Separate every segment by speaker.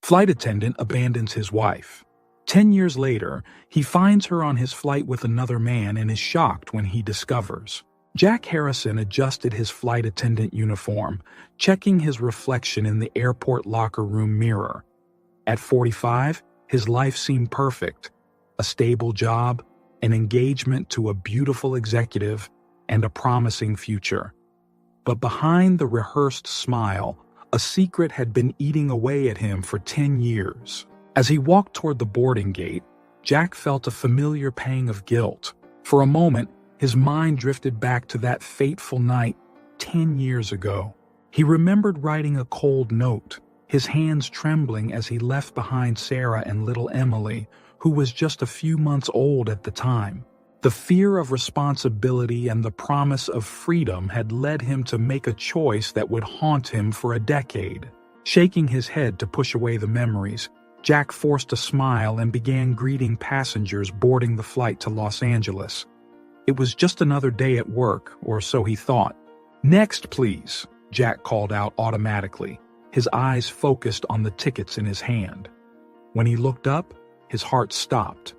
Speaker 1: Flight attendant abandons his wife. 10 years later, he finds her on his flight with another man and is shocked when he discovers. Jack Harrison adjusted his flight attendant uniform, checking his reflection in the airport locker room mirror. At 45, his life seemed perfect. A stable job, an engagement to a beautiful executive, and a promising future. But behind the rehearsed smile, a secret had been eating away at him for 10 years. As he walked toward the boarding gate, Jack felt a familiar pang of guilt. For a moment, his mind drifted back to that fateful night 10 years ago. He remembered writing a cold note, his hands trembling as he left behind Sarah and little Emily, who was just a few months old at the time. The fear of responsibility and the promise of freedom had led him to make a choice that would haunt him for a decade. Shaking his head to push away the memories, Jack forced a smile and began greeting passengers boarding the flight to Los Angeles. It was just another day at work, or so he thought. "Next, please," Jack called out automatically, his eyes focused on the tickets in his hand. When he looked up, his heart stopped.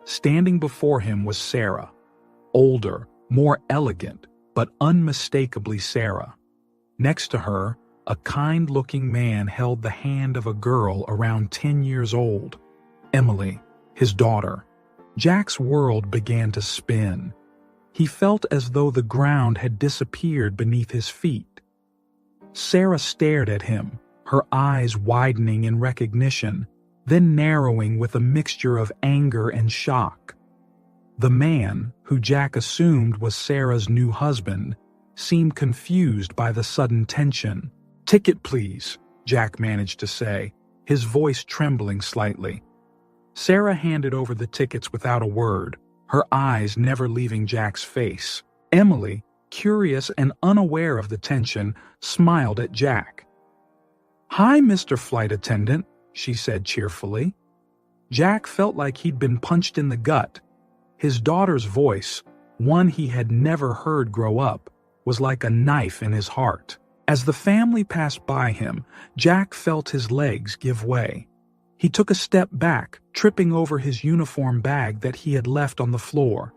Speaker 1: Standing before him was Sarah. Older, more elegant, but unmistakably Sarah. Next to her, a kind-looking man held the hand of a girl around 10 years old. Emily, his daughter. Jack's world began to spin. He felt as though the ground had disappeared beneath his feet. Sarah stared at him, her eyes widening in recognition, then narrowing with a mixture of anger and shock. The man, who Jack assumed was Sarah's new husband, seemed confused by the sudden tension. "Ticket, please," Jack managed to say, his voice trembling slightly. Sarah handed over the tickets without a word, her eyes never leaving Jack's face. Emily, curious and unaware of the tension, smiled at Jack. "Hi, Mr. Flight Attendant," she said cheerfully. Jack felt like he'd been punched in the gut. His daughter's voice, one he had never heard grow up, was like a knife in his heart. As the family passed by him, Jack felt his legs give way. He took a step back, tripping over his uniform bag that he had left on the floor.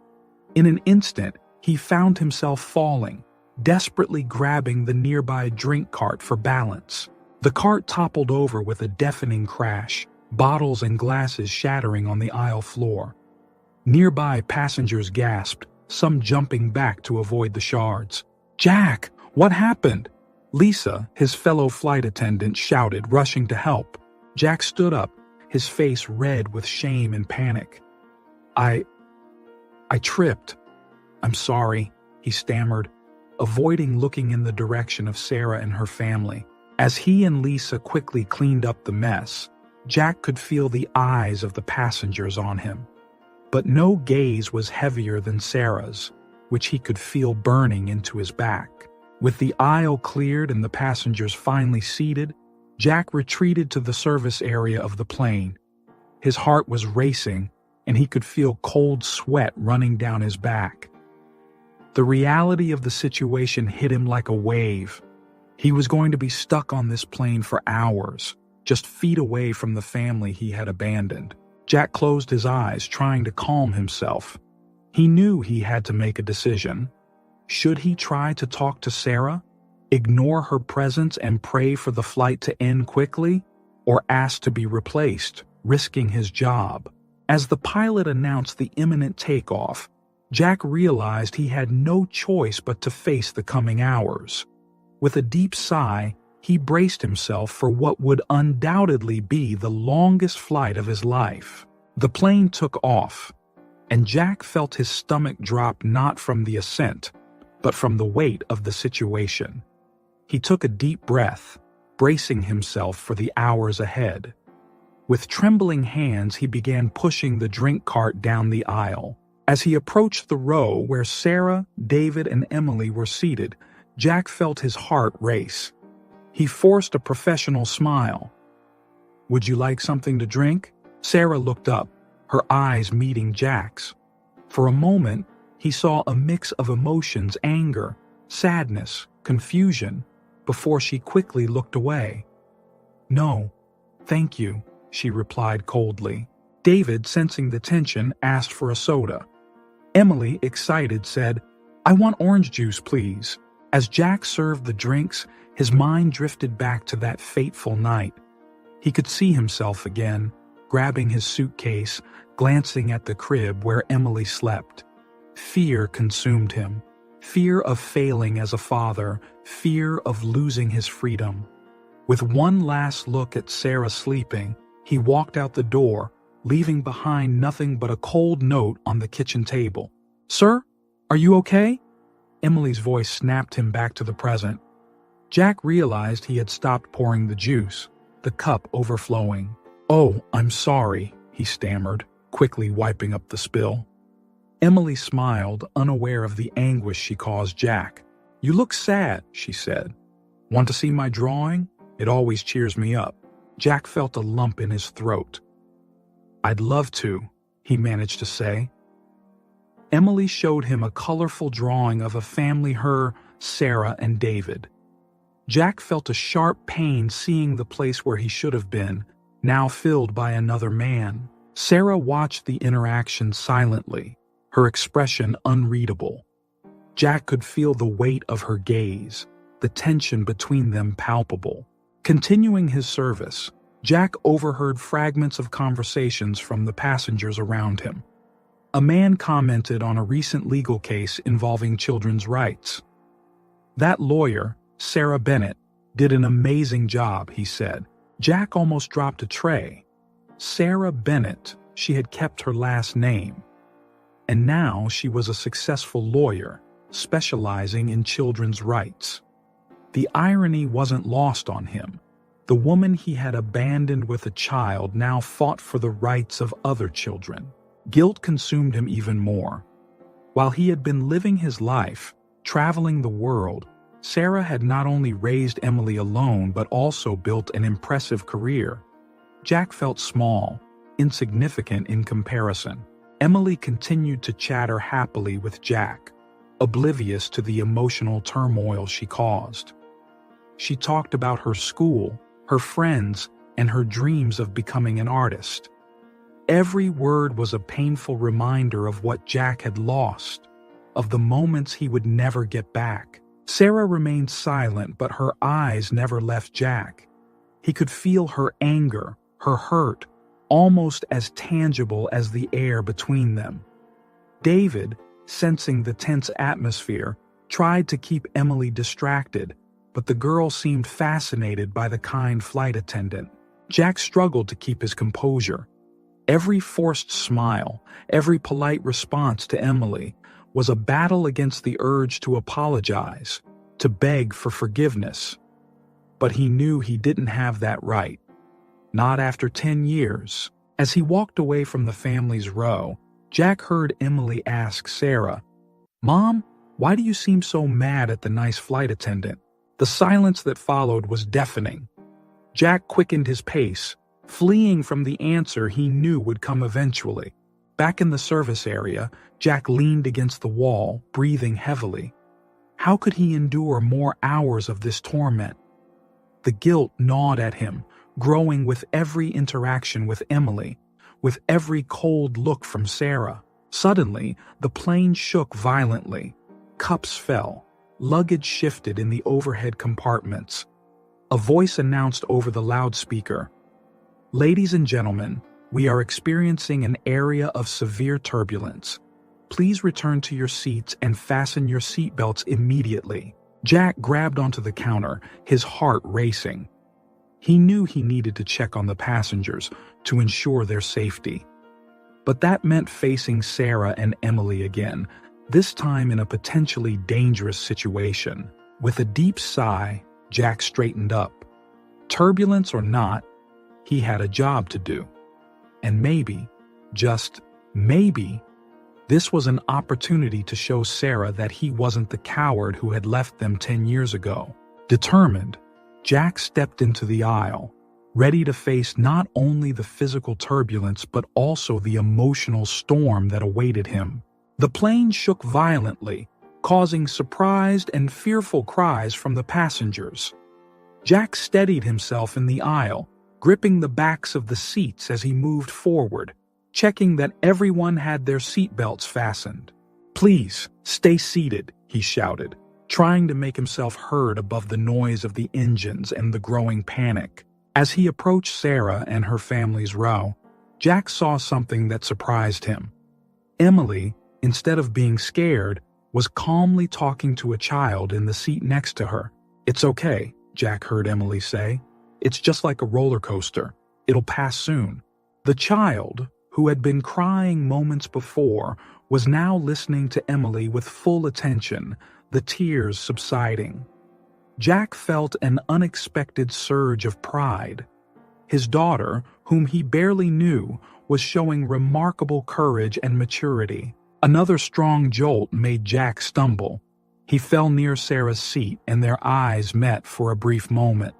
Speaker 1: In an instant, he found himself falling, desperately grabbing the nearby drink cart for balance. The cart toppled over with a deafening crash, bottles and glasses shattering on the aisle floor. Nearby passengers gasped, some jumping back to avoid the shards. "Jack, what happened?" Lisa, his fellow flight attendant, shouted, rushing to help. Jack stood up, his face red with shame and panic. I tripped. I'm sorry," he stammered, avoiding looking in the direction of Sarah and her family. As he and Lisa quickly cleaned up the mess, Jack could feel the eyes of the passengers on him. But no gaze was heavier than Sarah's, which he could feel burning into his back. With the aisle cleared and the passengers finally seated, Jack retreated to the service area of the plane. His heart was racing, and he could feel cold sweat running down his back. The reality of the situation hit him like a wave. He was going to be stuck on this plane for hours, just feet away from the family he had abandoned. Jack closed his eyes, trying to calm himself. He knew he had to make a decision. Should he try to talk to Sarah, ignore her presence and pray for the flight to end quickly, or ask to be replaced, risking his job? As the pilot announced the imminent takeoff, Jack realized he had no choice but to face the coming hours. With a deep sigh, he braced himself for what would undoubtedly be the longest flight of his life. The plane took off, and Jack felt his stomach drop not from the ascent, but from the weight of the situation. He took a deep breath, bracing himself for the hours ahead. With trembling hands, he began pushing the drink cart down the aisle. As he approached the row where Sarah, David, and Emily were seated, Jack felt his heart race. He forced a professional smile. "Would you like something to drink?" Sarah looked up, her eyes meeting Jack's. For a moment, he saw a mix of emotions: anger, sadness, confusion, before she quickly looked away. "No, "Thank you," she replied coldly. David, sensing the tension, asked for a soda. Emily, excited, said, "I want orange juice, please." As Jack served the drinks, his mind drifted back to that fateful night. He could see himself again, grabbing his suitcase, glancing at the crib where Emily slept. Fear consumed him. Fear of failing as a father, fear of losing his freedom. With one last look at Sarah sleeping, he walked out the door, leaving behind nothing but a cold note on the kitchen table. "Sir, are you okay?" Emily's voice snapped him back to the present. Jack realized he had stopped pouring the juice, the cup overflowing. "Oh, I'm sorry," he stammered, quickly wiping up the spill. Emily smiled, unaware of the anguish she caused Jack. "You look sad," she said. "Want to see my drawing? It always cheers me up." Jack felt a lump in his throat. "I'd love to," he managed to say. Emily showed him a colorful drawing of a family, her, Sarah, and David. Jack felt a sharp pain seeing the place where he should have been, now filled by another man. Sarah watched the interaction silently, her expression unreadable. Jack could feel the weight of her gaze, the tension between them palpable. Continuing his service, Jack overheard fragments of conversations from the passengers around him. A man commented on a recent legal case involving children's rights. "That lawyer, Sarah Bennett, did an amazing job," he said. Jack almost dropped a tray. Sarah Bennett, she had kept her last name. And now she was a successful lawyer, specializing in children's rights. The irony wasn't lost on him. The woman he had abandoned with a child now fought for the rights of other children. Guilt consumed him even more. While he had been living his life, traveling the world, Sarah had not only raised Emily alone but also built an impressive career. Jack felt small, insignificant in comparison. Emily continued to chatter happily with Jack, oblivious to the emotional turmoil she caused. She talked about her school, her friends, and her dreams of becoming an artist. Every word was a painful reminder of what Jack had lost, of the moments he would never get back. Sarah remained silent, but her eyes never left Jack. He could feel her anger, her hurt, almost as tangible as the air between them. David, sensing the tense atmosphere, tried to keep Emily distracted, but the girl seemed fascinated by the kind flight attendant. Jack struggled to keep his composure. Every forced smile, every polite response to Emily was a battle against the urge to apologize, to beg for forgiveness. But he knew he didn't have that right. Not after 10 years. As he walked away from the family's row, Jack heard Emily ask Sarah, "Mom, why do you seem so mad at the nice flight attendant?" The silence that followed was deafening. Jack quickened his pace, fleeing from the answer he knew would come eventually. Back in the service area, Jack leaned against the wall, breathing heavily. How could he endure more hours of this torment? The guilt gnawed at him, growing with every interaction with Emily, with every cold look from Sarah. Suddenly, the plane shook violently. Cups fell. Luggage shifted in the overhead compartments. A voice announced over the loudspeaker, "Ladies and gentlemen, we are experiencing an area of severe turbulence. Please return to your seats and fasten your seatbelts immediately." Jack grabbed onto the counter, his heart racing. He knew he needed to check on the passengers to ensure their safety. But that meant facing Sarah and Emily again, this time in a potentially dangerous situation. With a deep sigh, Jack straightened up. Turbulence or not, he had a job to do. And maybe, just maybe, this was an opportunity to show Sarah that he wasn't the coward who had left them 10 years ago. Determined, Jack stepped into the aisle, ready to face not only the physical turbulence but also the emotional storm that awaited him. The plane shook violently, causing surprised and fearful cries from the passengers. Jack steadied himself in the aisle, gripping the backs of the seats as he moved forward, checking that everyone had their seatbelts fastened. "Please, stay seated," he shouted, trying to make himself heard above the noise of the engines and the growing panic. As he approached Sarah and her family's row, Jack saw something that surprised him. Emily, instead of being scared, was calmly talking to a child in the seat next to her. "It's okay," Jack heard Emily say. "It's just like a roller coaster. It'll pass soon." The child, who had been crying moments before, was now listening to Emily with full attention, the tears subsiding. Jack felt an unexpected surge of pride. His daughter, whom he barely knew, was showing remarkable courage and maturity. Another strong jolt made Jack stumble. He fell near Sarah's seat and their eyes met for a brief moment.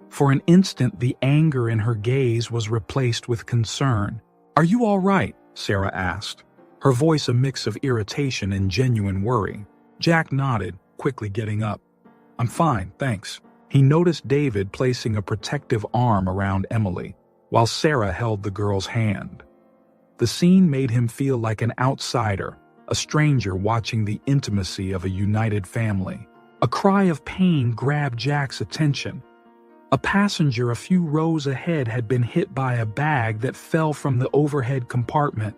Speaker 1: For an instant, the anger in her gaze was replaced with concern. "Are you all right?" Sarah asked, her voice a mix of irritation and genuine worry. Jack nodded, quickly getting up. "I'm fine, thanks." He noticed David placing a protective arm around Emily, while Sarah held the girl's hand. The scene made him feel like an outsider, a stranger watching the intimacy of a united family. A cry of pain grabbed Jack's attention. A passenger a few rows ahead had been hit by a bag that fell from the overhead compartment.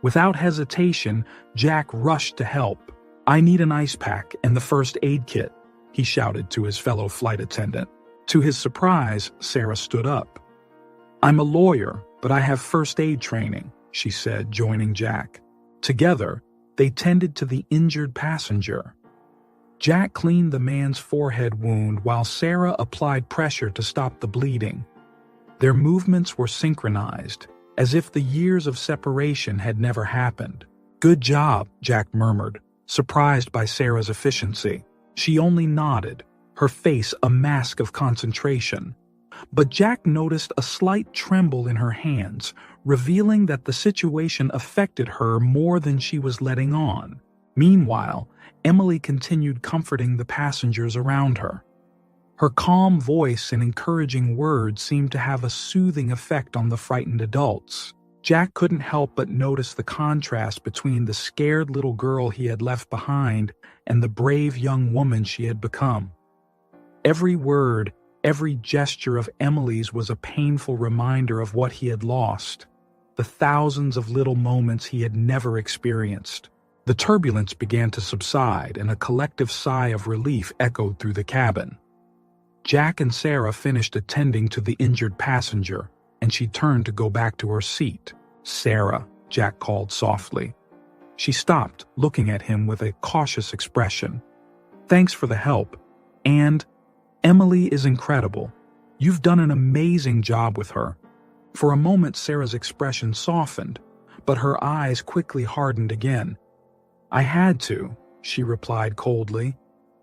Speaker 1: Without hesitation, Jack rushed to help. "I need an ice pack and the first aid kit," he shouted to his fellow flight attendant. To his surprise, Sarah stood up. "I'm a lawyer, but I have first aid training," she said, joining Jack. Together, they tended to the injured passenger. Jack cleaned the man's forehead wound while Sarah applied pressure to stop the bleeding. Their movements were synchronized, as if the years of separation had never happened. "Good job," Jack murmured, surprised by Sarah's efficiency. She only nodded, her face a mask of concentration. But Jack noticed a slight tremble in her hands, revealing that the situation affected her more than she was letting on. Meanwhile, Emily continued comforting the passengers around her. Her calm voice and encouraging words seemed to have a soothing effect on the frightened adults. Jack couldn't help but notice the contrast between the scared little girl he had left behind and the brave young woman she had become. Every word, every gesture of Emily's was a painful reminder of what he had lost, the thousands of little moments he had never experienced. The turbulence began to subside and a collective sigh of relief echoed through the cabin. Jack and Sarah finished attending to the injured passenger, and she turned to go back to her seat. "Sarah," Jack called softly. She stopped, looking at him with a cautious expression. "Thanks for the help. And Emily is incredible. You've done an amazing job with her." For a moment, Sarah's expression softened, but her eyes quickly hardened again. "I had to," she replied coldly.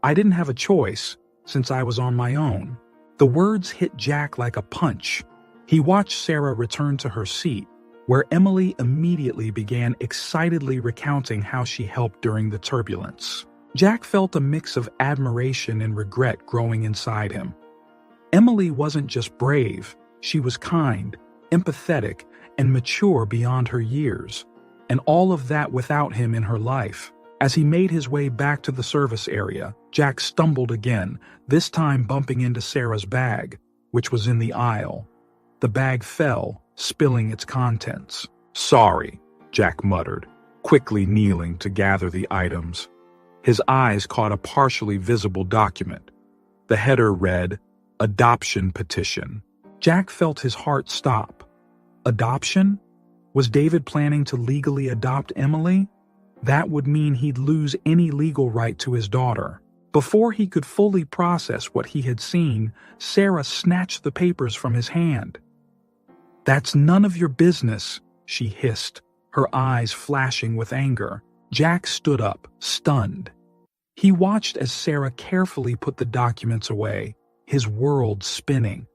Speaker 1: "I didn't have a choice, since I was on my own." The words hit Jack like a punch. He watched Sarah return to her seat, where Emily immediately began excitedly recounting how she helped during the turbulence. Jack felt a mix of admiration and regret growing inside him. Emily wasn't just brave, she was kind, empathetic, and mature beyond her years, and all of that without him in her life. As he made his way back to the service area, Jack stumbled again, this time bumping into Sarah's bag, which was in the aisle. The bag fell, spilling its contents. "Sorry," Jack muttered, quickly kneeling to gather the items. His eyes caught a partially visible document. The header read, "Adoption Petition." Jack felt his heart stop. Adoption? Was David planning to legally adopt Emily? That would mean he'd lose any legal right to his daughter. Before he could fully process what he had seen, Sarah snatched the papers from his hand. "That's none of your business," she hissed, her eyes flashing with anger. Jack stood up, stunned. He watched as Sarah carefully put the documents away, his world spinning.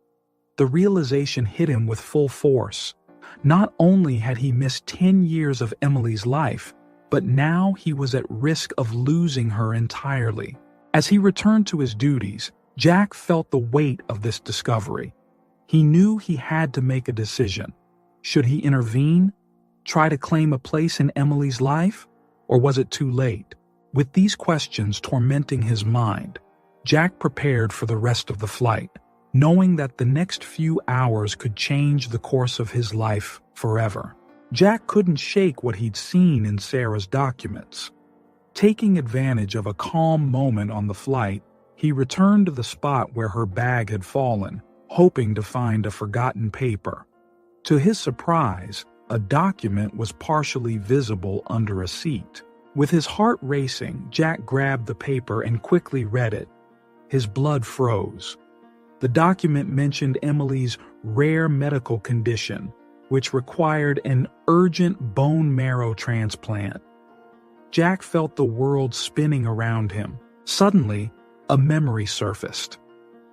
Speaker 1: The realization hit him with full force. Not only had he missed 10 years of Emily's life, but now he was at risk of losing her entirely. As he returned to his duties, Jack felt the weight of this discovery. He knew he had to make a decision. Should he intervene? Try to claim a place in Emily's life? Or was it too late? With these questions tormenting his mind, Jack prepared for the rest of the flight, knowing that the next few hours could change the course of his life forever. Jack couldn't shake what he'd seen in Sarah's documents. Taking advantage of a calm moment on the flight, he returned to the spot where her bag had fallen, hoping to find a forgotten paper. To his surprise, a document was partially visible under a seat. With his heart racing, Jack grabbed the paper and quickly read it. His blood froze. The document mentioned Emily's rare medical condition, which required an urgent bone marrow transplant. Jack felt the world spinning around him. Suddenly, a memory surfaced.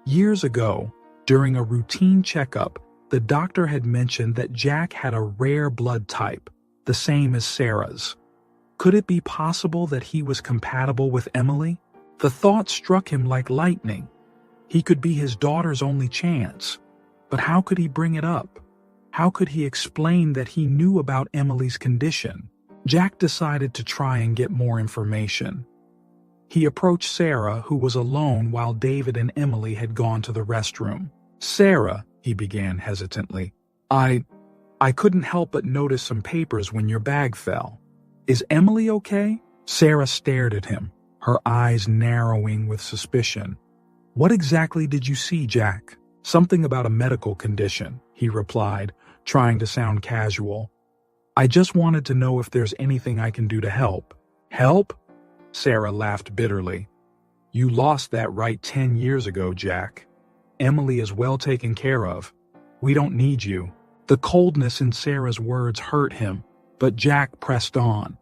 Speaker 1: Years ago, during a routine checkup, the doctor had mentioned that Jack had a rare blood type, the same as Sarah's. Could it be possible that he was compatible with Emily? The thought struck him like lightning. He could be his daughter's only chance. But how could he bring it up? How could he explain that he knew about Emily's condition? Jack decided to try and get more information. He approached Sarah, who was alone while David and Emily had gone to the restroom. "Sarah," he began hesitantly, I couldn't help but notice some papers when your bag fell. Is Emily okay?" Sarah stared at him, her eyes narrowing with suspicion. "What exactly did you see, Jack?" "Something about a medical condition," he replied, trying to sound casual. "I just wanted to know if there's anything I can do to help." "Help?" Sarah laughed bitterly. "You lost that right 10 years ago, Jack. Emily is well taken care of. We don't need you." The coldness in Sarah's words hurt him, but Jack pressed on.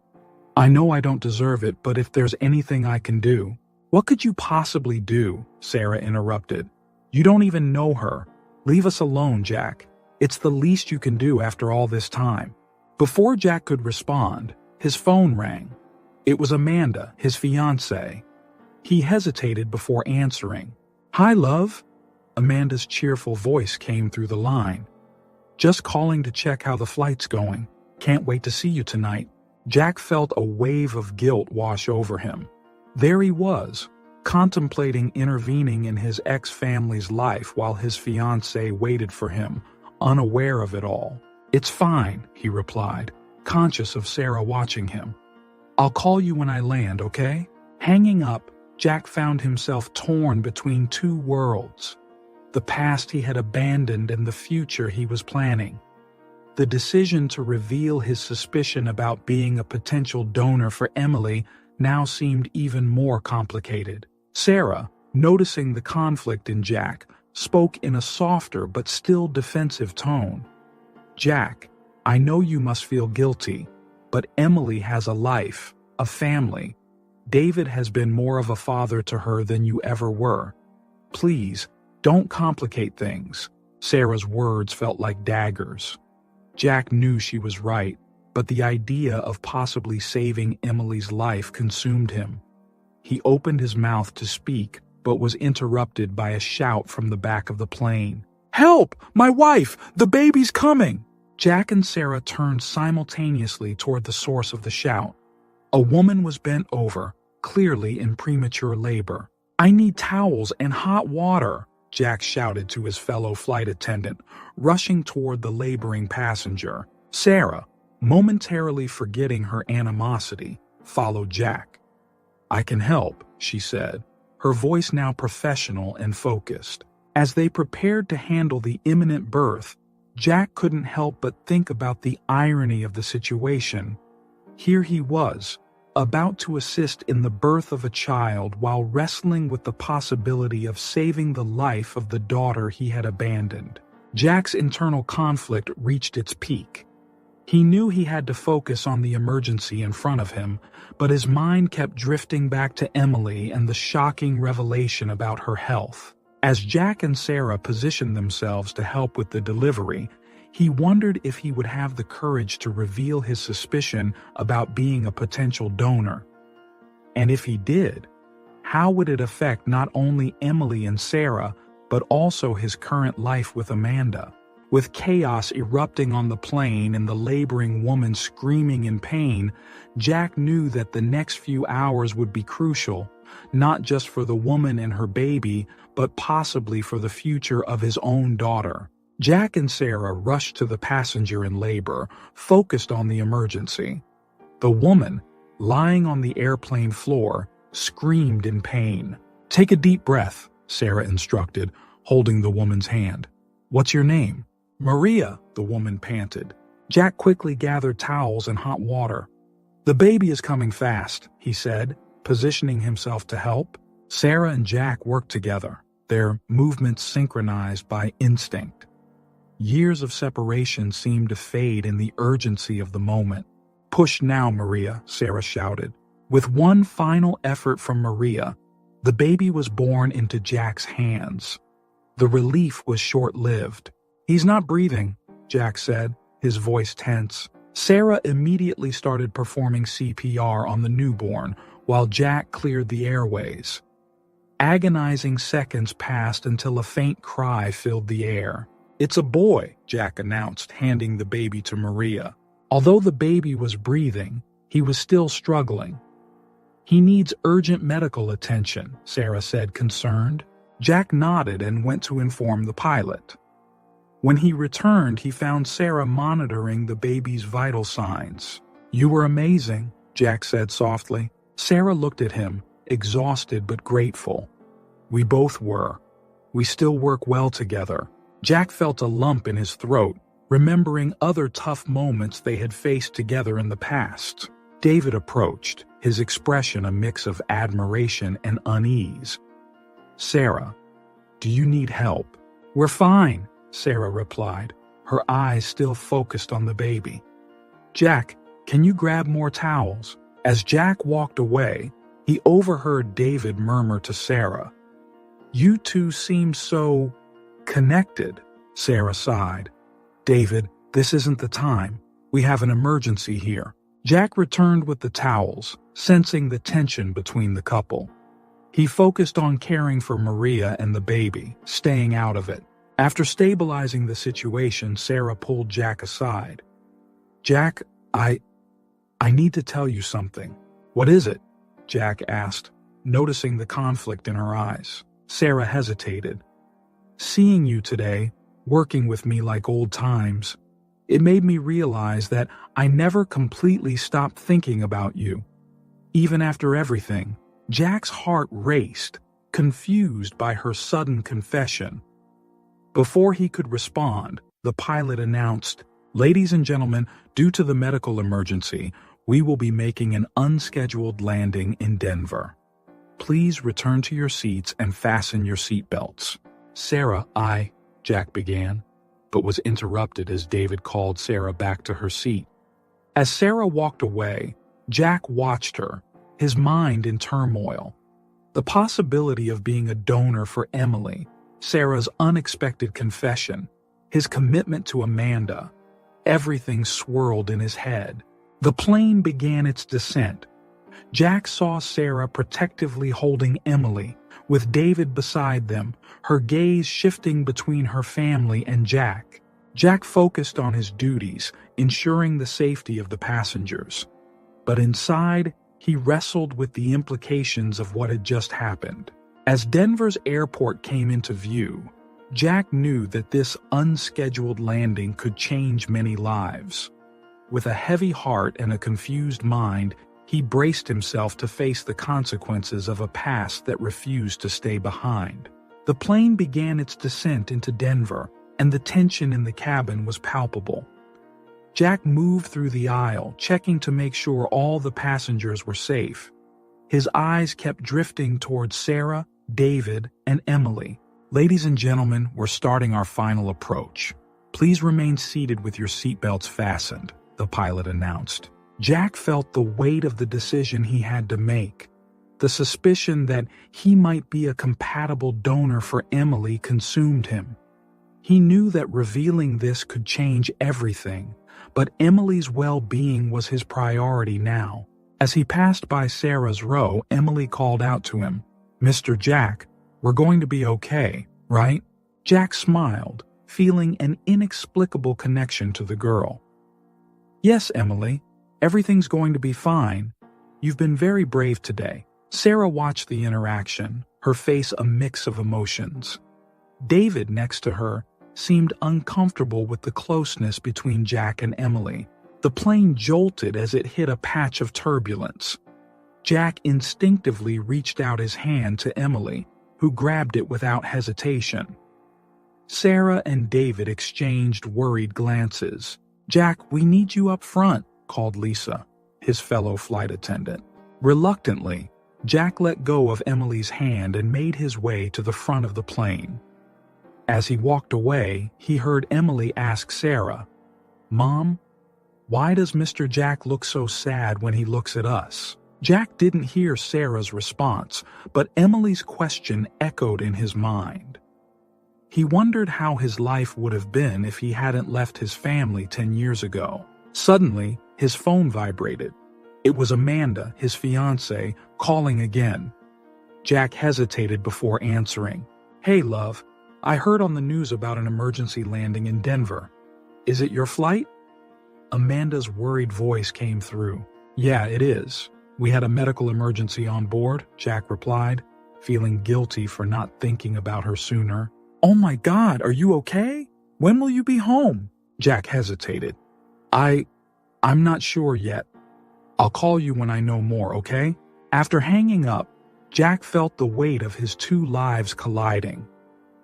Speaker 1: "I know I don't deserve it, but if there's anything I can do." "What could you possibly do?" Sarah interrupted. "You don't even know her. Leave us alone, Jack. It's the least you can do after all this time." Before Jack could respond, his phone rang. It was Amanda, his fiancée. He hesitated before answering. "Hi, love." Amanda's cheerful voice came through the line. "Just calling to check how the flight's going. Can't wait to see you tonight." Jack felt a wave of guilt wash over him. There he was, contemplating intervening in his ex-family's life while his fiancée waited for him, unaware of it all. "It's fine," he replied, conscious of Sarah watching him. "I'll call you when I land, okay?" Hanging up, Jack found himself torn between two worlds. The past he had abandoned and the future he was planning. The decision to reveal his suspicion about being a potential donor for Emily now seemed even more complicated. Sarah, noticing the conflict in Jack, spoke in a softer but still defensive tone. "Jack, I know you must feel guilty, but Emily has a life, a family. David has been more of a father to her than you ever were. Please, don't complicate things." Sarah's words felt like daggers. Jack knew she was right, but the idea of possibly saving Emily's life consumed him. He opened his mouth to speak, but was interrupted by a shout from the back of the plane. "Help! My wife! The baby's coming!" Jack and Sarah turned simultaneously toward the source of the shout. A woman was bent over, clearly in premature labor. "I need towels and hot water," Jack shouted to his fellow flight attendant, rushing toward the laboring passenger. Sarah, momentarily forgetting her animosity, followed Jack. "I can help," she said, her voice now professional and focused. As they prepared to handle the imminent birth, Jack couldn't help but think about the irony of the situation. Here he was, about to assist in the birth of a child while wrestling with the possibility of saving the life of the daughter he had abandoned. Jack's internal conflict reached its peak. He knew he had to focus on the emergency in front of him, but his mind kept drifting back to Emily and the shocking revelation about her health. As Jack and Sarah positioned themselves to help with the delivery, he wondered if he would have the courage to reveal his suspicion about being a potential donor. And if he did, how would it affect not only Emily and Sarah, but also his current life with Amanda. With chaos erupting on the plane and the laboring woman screaming in pain, Jack knew that the next few hours would be crucial, not just for the woman and her baby, but possibly for the future of his own daughter. Jack and Sarah rushed to the passenger in labor, focused on the emergency. The woman, lying on the airplane floor, screamed in pain. "Take a deep breath," Sarah instructed, holding the woman's hand. "What's your name?" "Maria," the woman panted. Jack quickly gathered towels and hot water. "The baby is coming fast," he said, positioning himself to help. Sarah and Jack worked together, their movements synchronized by instinct. Years of separation seemed to fade in the urgency of the moment. "Push now, Maria," Sarah shouted. With one final effort from Maria, the baby was born into Jack's hands. The relief was short-lived. "He's not breathing," Jack said, his voice tense. Sarah immediately started performing CPR on the newborn while Jack cleared the airways. Agonizing seconds passed until a faint cry filled the air. "It's a boy," Jack announced, handing the baby to Maria. Although the baby was breathing, he was still struggling. "He needs urgent medical attention," Sarah said, concerned. Jack nodded and went to inform the pilot. When he returned, he found Sarah monitoring the baby's vital signs. "You were amazing," Jack said softly. Sarah looked at him, exhausted but grateful. "We both were. We still work well together." Jack felt a lump in his throat, remembering other tough moments they had faced together in the past. David approached, his expression a mix of admiration and unease. "Sarah, do you need help?" "We're fine," Sarah replied, her eyes still focused on the baby. "Jack, can you grab more towels?" As Jack walked away, he overheard David murmur to Sarah, "You two seem so connected." Sarah sighed. "David, this isn't the time. We have an emergency here." Jack returned with the towels, sensing the tension between the couple. He focused on caring for Maria and the baby, staying out of it. After stabilizing the situation, Sarah pulled Jack aside. "Jack, I need to tell you something." "What is it?" Jack asked, noticing the conflict in her eyes. Sarah hesitated. "Seeing you today, working with me like old times, it made me realize that I never completely stopped thinking about you. Even after everything." Jack's heart raced, confused by her sudden confession. Before he could respond, the pilot announced, "Ladies and gentlemen, due to the medical emergency, we will be making an unscheduled landing in Denver. Please return to your seats and fasten your seatbelts." "Sarah, Jack began, but was interrupted as David called Sarah back to her seat. As Sarah walked away, Jack watched her, his mind in turmoil. The possibility of being a donor for Emily, Sarah's unexpected confession, his commitment to Amanda, everything swirled in his head. The plane began its descent. Jack saw Sarah protectively holding Emily, with David beside them, her gaze shifting between her family and Jack. Jack focused on his duties, ensuring the safety of the passengers. But inside, he wrestled with the implications of what had just happened. As Denver's airport came into view, Jack knew that this unscheduled landing could change many lives. With a heavy heart and a confused mind, he braced himself to face the consequences of a past that refused to stay behind. The plane began its descent into Denver, and the tension in the cabin was palpable. Jack moved through the aisle, checking to make sure all the passengers were safe. His eyes kept drifting towards Sarah, David, and Emily. "Ladies and gentlemen, we're starting our final approach. Please remain seated with your seatbelts fastened," the pilot announced. Jack felt the weight of the decision he had to make. The suspicion that he might be a compatible donor for Emily consumed him. He knew that revealing this could change everything, but Emily's well-being was his priority now. As he passed by Sarah's row, Emily called out to him, "Mr. Jack, we're going to be okay. right? Jack smiled, feeling an inexplicable connection to the girl. Yes, Emily. Everything's going to be fine. You've been very brave today. Sarah watched the interaction, her face a mix of emotions. David, next to her, seemed uncomfortable with the closeness between Jack and Emily. The plane jolted as it hit a patch of turbulence. Jack instinctively reached out his hand to Emily, who grabbed it without hesitation. Sarah and David exchanged worried glances. "Jack, we need you up front," called Lisa, his fellow flight attendant. Reluctantly, Jack let go of Emily's hand and made his way to the front of the plane. As he walked away, he heard Emily ask Sarah, "Mom, why does Mr. Jack look so sad when he looks at us?" Jack didn't hear Sarah's response, but Emily's question echoed in his mind. He wondered how his life would have been if he hadn't left his family 10 years ago. Suddenly, his phone vibrated. It was Amanda, his fiancée, calling again. Jack hesitated before answering. "Hey, love, I heard on the news about an emergency landing in Denver. Is it your flight?" Amanda's worried voice came through. "Yeah, it is. We had a medical emergency on board," Jack replied, feeling guilty for not thinking about her sooner. "Oh my God, are you okay? When will you be home?" Jack hesitated. I'm not sure yet. I'll call you when I know more, okay?" After hanging up, Jack felt the weight of his two lives colliding.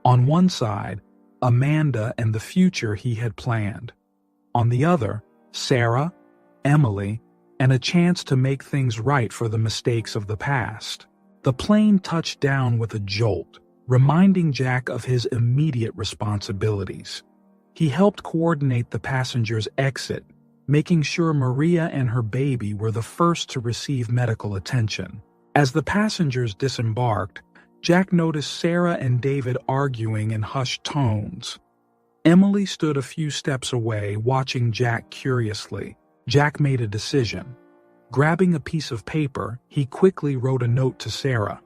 Speaker 1: On one side, Amanda and the future he had planned. On the other, Sarah, Emily, and a chance to make things right for the mistakes of the past. The plane touched down with a jolt, reminding Jack of his immediate responsibilities. He helped coordinate the passengers' exit, making sure Maria and her baby were the first to receive medical attention. As the passengers disembarked, Jack noticed Sarah and David arguing in hushed tones. Emily stood a few steps away, watching Jack curiously. Jack made a decision. Grabbing a piece of paper, he quickly wrote a note to Sarah.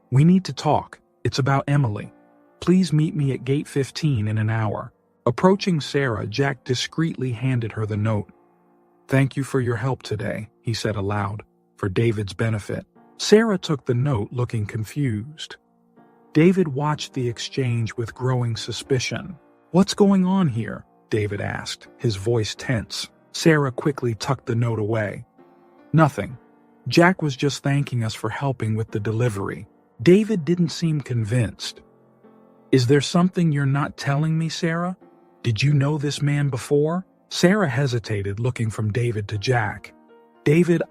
Speaker 1: "We need to talk. It's about Emily. Please meet me at gate 15 in an hour." Approaching Sarah, Jack discreetly handed her the note. "Thank you for your help today," he said aloud, for David's benefit. Sarah took the note, looking confused. David watched the exchange with growing suspicion. "What's going on here?" David asked, his voice tense. Sarah quickly tucked the note away. "Nothing. Jack was just thanking us for helping with the delivery." David didn't seem convinced. "Is there something you're not telling me, Sarah? Did you know this man before?" Sarah hesitated, looking from David to Jack. "David,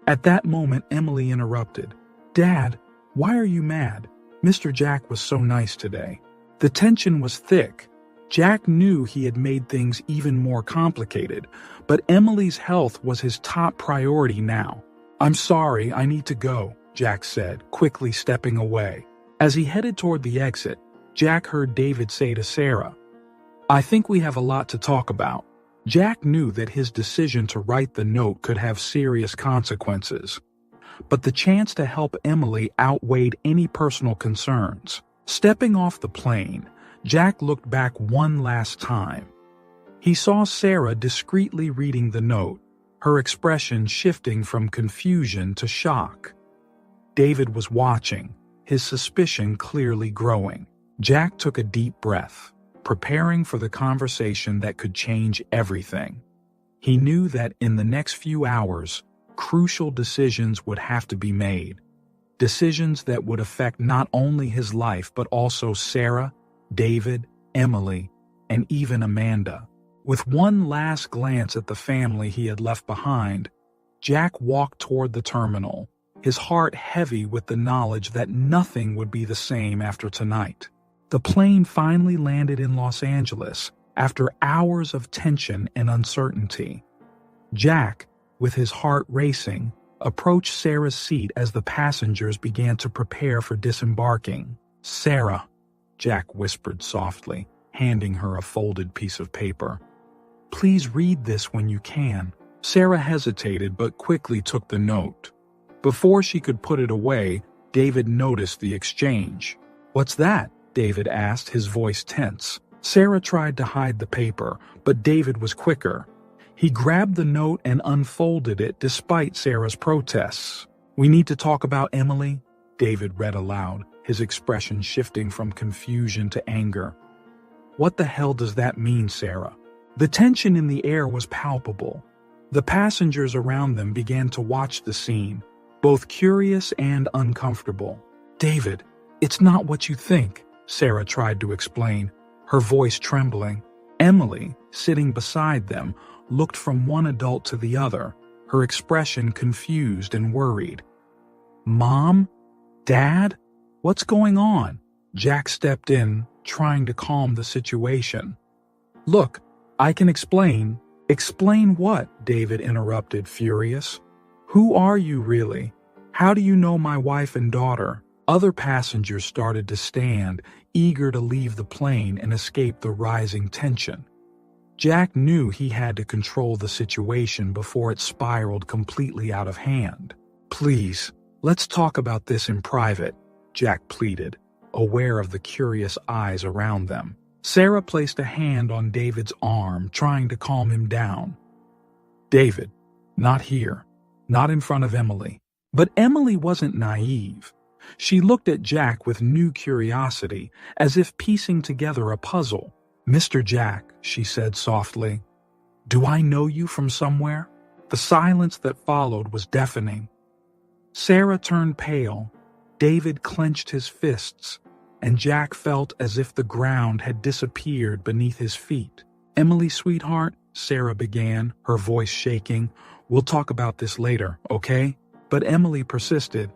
Speaker 1: At that moment, Emily interrupted. "Dad, why are you mad? Mr. Jack was so nice today." The tension was thick. Jack knew he had made things even more complicated, but Emily's health was his top priority now. "I'm sorry, I need to go," Jack said, quickly stepping away. As he headed toward the exit, Jack heard David say to Sarah, "I think we have a lot to talk about." Jack knew that his decision to write the note could have serious consequences, but the chance to help Emily outweighed any personal concerns. Stepping off the plane, Jack looked back one last time. He saw Sarah discreetly reading the note, her expression shifting from confusion to shock. David was watching, his suspicion clearly growing. Jack took a deep breath, preparing for the conversation that could change everything. He knew that in the next few hours, crucial decisions would have to be made. Decisions that would affect not only his life but also Sarah, David, Emily, and even Amanda. With one last glance at the family he had left behind, Jack walked toward the terminal, his heart heavy with the knowledge that nothing would be the same after tonight. The plane finally landed in Los Angeles after hours of tension and uncertainty. Jack, with his heart racing, approached Sarah's seat as the passengers began to prepare for disembarking. "Sarah," Jack whispered softly, handing her a folded piece of paper. "Please read this when you can." Sarah hesitated but quickly took the note. Before she could put it away, David noticed the exchange. "What's that?" David asked, his voice tense. Sarah tried to hide the paper, but David was quicker. He grabbed the note and unfolded it despite Sarah's protests. "We need to talk about Emily," David read aloud, his expression shifting from confusion to anger. "What the hell does that mean, Sarah?" The tension in the air was palpable. The passengers around them began to watch the scene, both curious and uncomfortable. "David, it's not what you think," Sarah tried to explain, her voice trembling. Emily, sitting beside them, looked from one adult to the other, her expression confused and worried. "Mom? Dad? What's going on?" Jack stepped in, trying to calm the situation. "Look, I can explain." "Explain what?" David interrupted, furious. "Who are you really? How do you know my wife and daughter?" Other passengers started to stand, eager to leave the plane and escape the rising tension. Jack knew he had to control the situation before it spiraled completely out of hand. "Please, let's talk about this in private," Jack pleaded, aware of the curious eyes around them. Sarah placed a hand on David's arm, trying to calm him down. "David, not here. Not in front of Emily." But Emily wasn't naive. She looked at Jack with new curiosity, as if piecing together a puzzle. "Mr. Jack," she said softly, "do I know you from somewhere?" The silence that followed was deafening. Sarah turned pale, David clenched his fists, and Jack felt as if the ground had disappeared beneath his feet. "Emily, sweetheart," Sarah began, her voice shaking, "we'll talk about this later, okay?" But Emily persisted.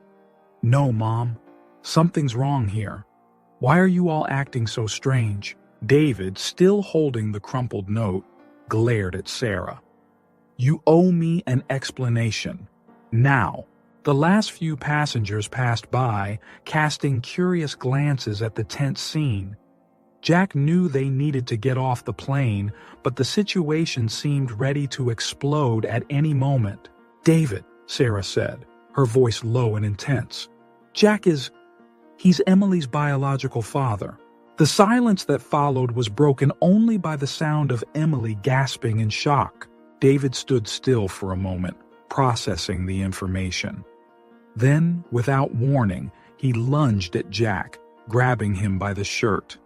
Speaker 1: "No, Mom. Something's wrong here. Why are you all acting so strange?" David, still holding the crumpled note, glared at Sarah. "You owe me an explanation. Now." The last few passengers passed by, casting curious glances at the tense scene. Jack knew they needed to get off the plane, but the situation seemed ready to explode at any moment. "David," Sarah said, her voice low and intense. He's Emily's biological father." The silence that followed was broken only by the sound of Emily gasping in shock. David stood still for a moment, processing the information. Then, without warning, he lunged at Jack, grabbing him by the shirt.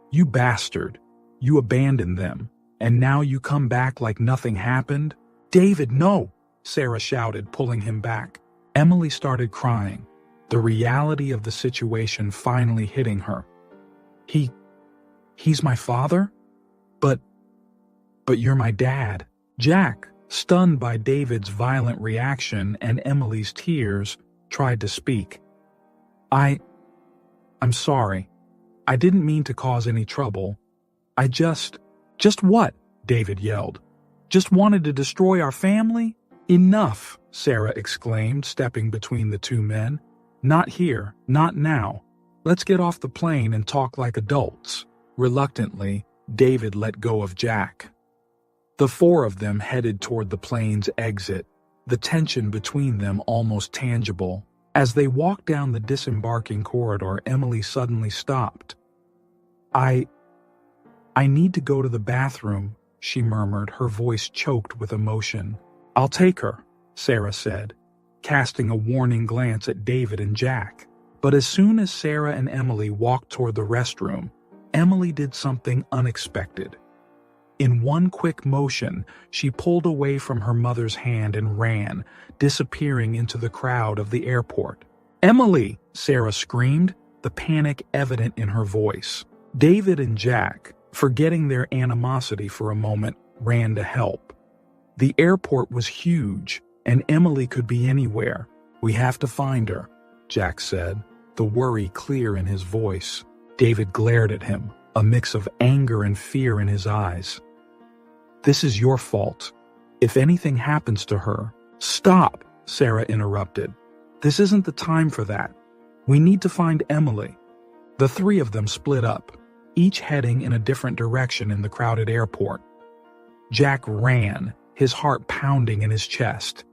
Speaker 1: "You bastard! You abandoned them, and now you come back like nothing happened?" "David, no!" Sarah shouted, pulling him back. Emily started crying, the reality of the situation finally hitting her. He's my father? But you're my dad." Jack, stunned by David's violent reaction and Emily's tears, tried to speak. I'm sorry. I didn't mean to cause any trouble. I just what?" David yelled. "Just wanted to destroy our family?" "Enough," Sarah exclaimed, stepping between the two men. "Not here, not now. Let's get off the plane and talk like adults." Reluctantly, David let go of Jack. The four of them headed toward the plane's exit, the tension between them almost tangible. As they walked down the disembarking corridor, Emily suddenly stopped. I need to go to the bathroom," she murmured, her voice choked with emotion. "I'll take her," Sarah said, casting a warning glance at David and Jack. But as soon as Sarah and Emily walked toward the restroom, Emily did something unexpected. In one quick motion, she pulled away from her mother's hand and ran, disappearing into the crowd of the airport. "Emily!" Sarah screamed, the panic evident in her voice. David and Jack, forgetting their animosity for a moment, ran to help. The airport was huge, and Emily could be anywhere. "We have to find her," Jack said, the worry clear in his voice. David glared at him, a mix of anger and fear in his eyes. "This is your fault. If anything happens to her—" "Stop," Sarah interrupted. "This isn't the time for that. We need to find Emily." The three of them split up, each heading in a different direction in the crowded airport. Jack ran, his heart pounding in his chest.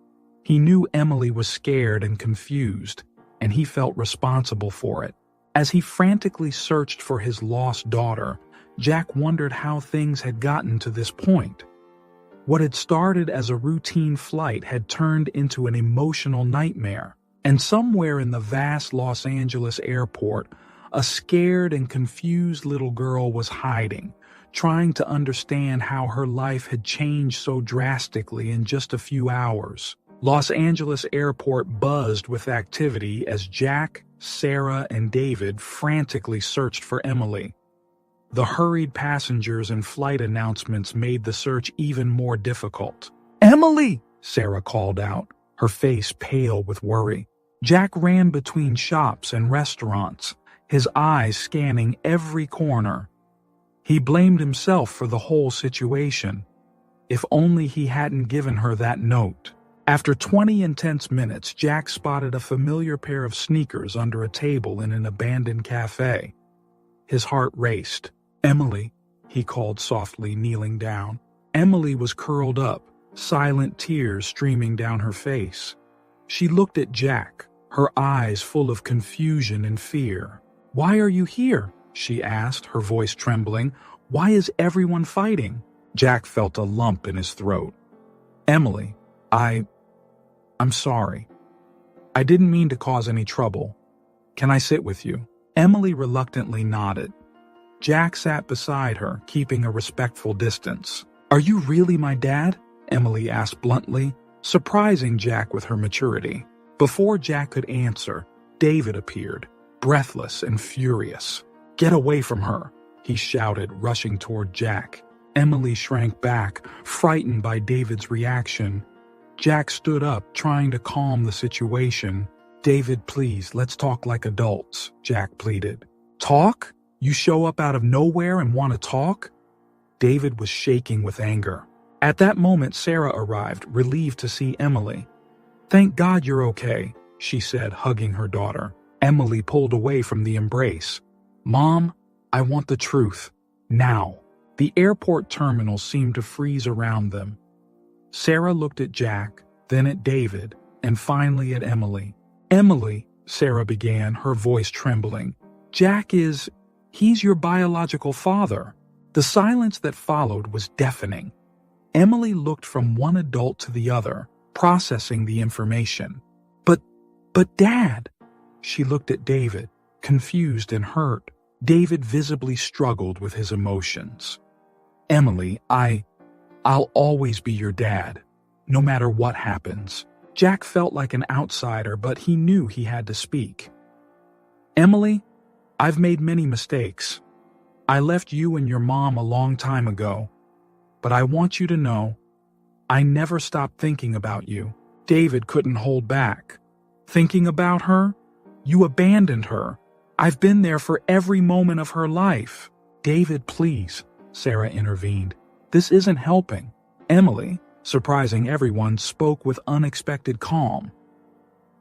Speaker 1: He knew Emily was scared and confused, and he felt responsible for it. As he frantically searched for his lost daughter, Jack wondered how things had gotten to this point. What had started as a routine flight had turned into an emotional nightmare, and somewhere in the vast Los Angeles airport, a scared and confused little girl was hiding, trying to understand how her life had changed so drastically in just a few hours. Los Angeles airport buzzed with activity as Jack, Sarah, and David frantically searched for Emily. The hurried passengers and flight announcements made the search even more difficult. "Emily!" Sarah called out, her face pale with worry. Jack ran between shops and restaurants, his eyes scanning every corner. He blamed himself for the whole situation. If only he hadn't given her that note. After 20 intense minutes, Jack spotted a familiar pair of sneakers under a table in an abandoned cafe. His heart raced. "Emily," he called softly, kneeling down. Emily was curled up, silent tears streaming down her face. She looked at Jack, her eyes full of confusion and fear. "Why are you here?" she asked, her voice trembling. "Why is everyone fighting?" Jack felt a lump in his throat. "Emily, I'm sorry. I didn't mean to cause any trouble. Can I sit with you?" Emily reluctantly nodded. Jack sat beside her, keeping a respectful distance. "Are you really my dad?" Emily asked bluntly, surprising Jack with her maturity. Before Jack could answer, David appeared, breathless and furious. "Get away from her," he shouted, rushing toward Jack. Emily shrank back, frightened by David's reaction. Jack stood up, trying to calm the situation. "David, please, let's talk like adults," Jack pleaded. "Talk? You show up out of nowhere and want to talk?" David was shaking with anger. At that moment, Sarah arrived, relieved to see Emily. "Thank God you're okay," she said, hugging her daughter. Emily pulled away from the embrace. "Mom, I want the truth. Now." The airport terminal seemed to freeze around them. Sarah looked at Jack, then at David, and finally at Emily. "Emily," Sarah began, her voice trembling. He's your biological father." The silence that followed was deafening. Emily looked from one adult to the other, processing the information. But Dad!" She looked at David, confused and hurt. David visibly struggled with his emotions. "Emily, I'll always be your dad, no matter what happens." Jack felt like an outsider, but he knew he had to speak. "Emily, I've made many mistakes. I left you and your mom a long time ago, but I want you to know, I never stopped thinking about you." David couldn't hold back. "Thinking about her? You abandoned her. I've been there for every moment of her life." "David, please," Sarah intervened. "This isn't helping." Emily, surprising everyone, spoke with unexpected calm.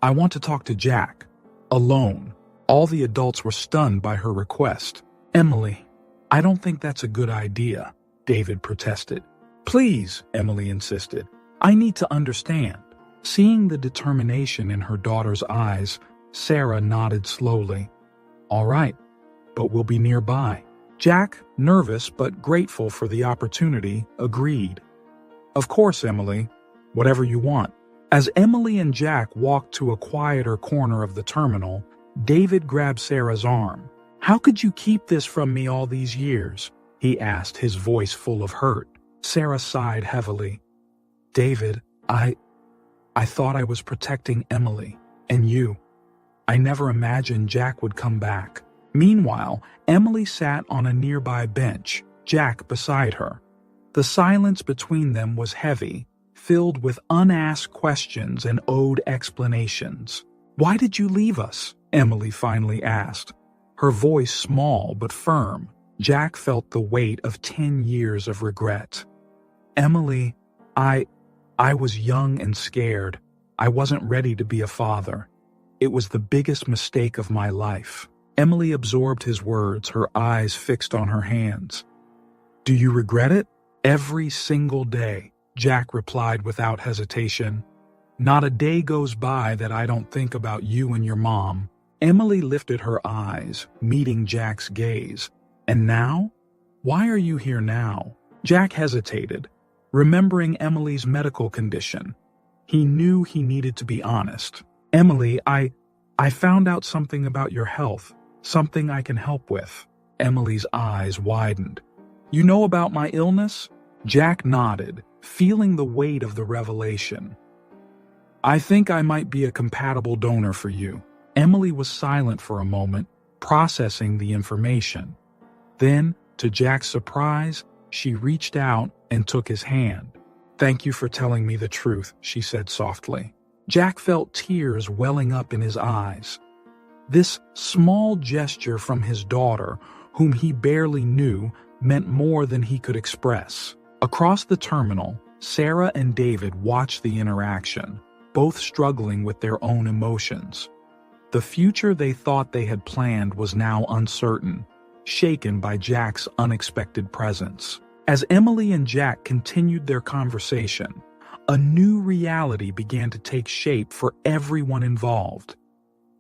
Speaker 1: "I want to talk to Jack. Alone." All the adults were stunned by her request. "Emily, I don't think that's a good idea," David protested. "Please," Emily insisted. "I need to understand." Seeing the determination in her daughter's eyes, Sarah nodded slowly. "All right, but we'll be nearby." Jack, nervous but grateful for the opportunity, agreed. "Of course, Emily. Whatever you want." As Emily and Jack walked to a quieter corner of the terminal, David grabbed Sarah's arm. "How could you keep this from me all these years?" he asked, his voice full of hurt. Sarah sighed heavily. "David, I thought I was protecting Emily and you. I never imagined Jack would come back." Meanwhile, Emily sat on a nearby bench, Jack beside her. The silence between them was heavy, filled with unasked questions and owed explanations. "Why did you leave us?" Emily finally asked, her voice small but firm. Jack felt the weight of 10 years of regret. "Emily, I was young and scared. I wasn't ready to be a father. It was the biggest mistake of my life." Emily absorbed his words, her eyes fixed on her hands. "Do you regret it?" "Every single day," Jack replied without hesitation. "Not a day goes by that I don't think about you and your mom." Emily lifted her eyes, meeting Jack's gaze. And now? Why are you here now? Jack hesitated, remembering Emily's medical condition. He knew he needed to be honest. Emily, I found out something about your health, something I can help with. Emily's eyes widened. You know about my illness? Jack nodded, feeling the weight of the revelation. I think I might be a compatible donor for you. Emily was silent for a moment, processing the information. Then, to Jack's surprise, she reached out and took his hand. Thank you for telling me the truth, she said softly. Jack felt tears welling up in his eyes. This small gesture from his daughter, whom he barely knew, meant more than he could express. Across the terminal, Sarah and David watched the interaction, both struggling with their own emotions. The future they thought they had planned was now uncertain, shaken by Jack's unexpected presence. As Emily and Jack continued their conversation, a new reality began to take shape for everyone involved.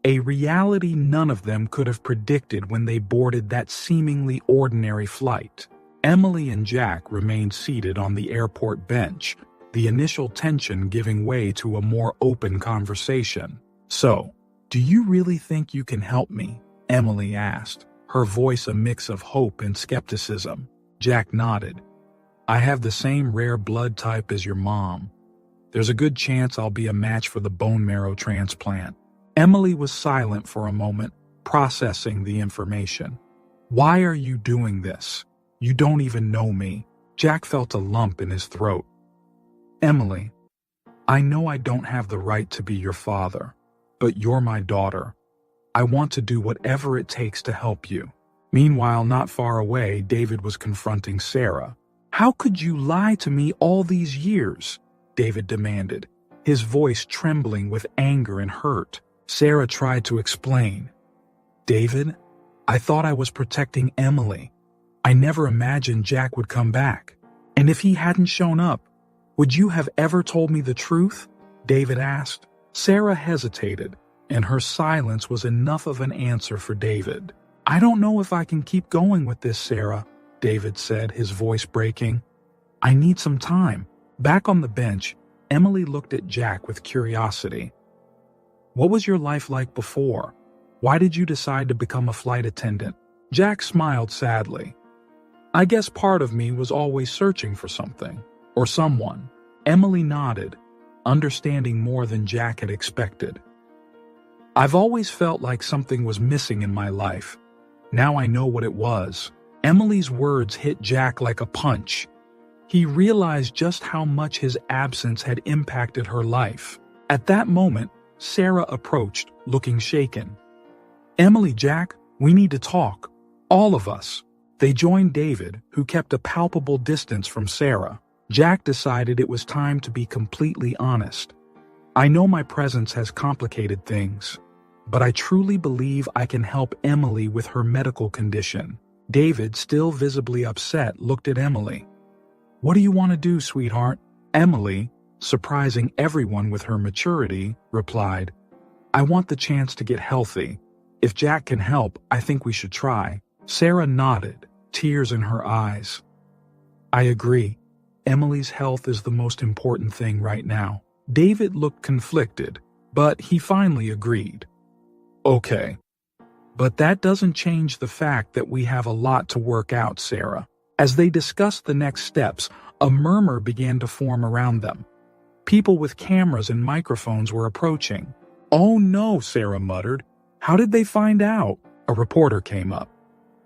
Speaker 1: A reality none of them could have predicted when they boarded that seemingly ordinary flight. Emily and Jack remained seated on the airport bench, the initial tension giving way to a more open conversation. So, do you really think you can help me? Emily asked, her voice a mix of hope and skepticism. Jack nodded. I have the same rare blood type as your mom. There's a good chance I'll be a match for the bone marrow transplant. Emily was silent for a moment, processing the information. Why are you doing this? You don't even know me. Jack felt a lump in his throat. Emily, I know I don't have the right to be your father, but you're my daughter. I want to do whatever it takes to help you. Meanwhile, not far away, David was confronting Sarah. How could you lie to me all these years? David demanded, his voice trembling with anger and hurt. Sarah tried to explain. David, I thought I was protecting Emily. I never imagined Jack would come back. And if he hadn't shown up, would you have ever told me the truth? David asked. Sarah hesitated, and her silence was enough of an answer for David. I don't know if I can keep going with this, Sarah, David said, his voice breaking. I need some time. Back on the bench, Emily looked at Jack with curiosity. What was your life like before? Why did you decide to become a flight attendant? Jack smiled sadly. I guess part of me was always searching for something, or someone. Emily nodded, understanding more than Jack had expected. I've always felt like something was missing in my life. Now I know what it was. Emily's words hit Jack like a punch. He realized just how much his absence had impacted her life. At that moment, Sarah approached, looking shaken. Emily, Jack, we need to talk. All of us. They joined David, who kept a palpable distance from Sarah. Jack decided it was time to be completely honest. I know my presence has complicated things, but I truly believe I can help Emily with her medical condition. David, still visibly upset, looked at Emily. What do you want to do, sweetheart? Emily, surprising everyone with her maturity, replied, I want the chance to get healthy. If Jack can help, I think we should try. Sarah nodded, tears in her eyes. I agree. Emily's health is the most important thing right now. David looked conflicted, but he finally agreed. Okay. But that doesn't change the fact that we have a lot to work out, Sarah. As they discussed the next steps, a murmur began to form around them. People with cameras and microphones were approaching. Oh no, Sarah muttered. How did they find out? A reporter came up.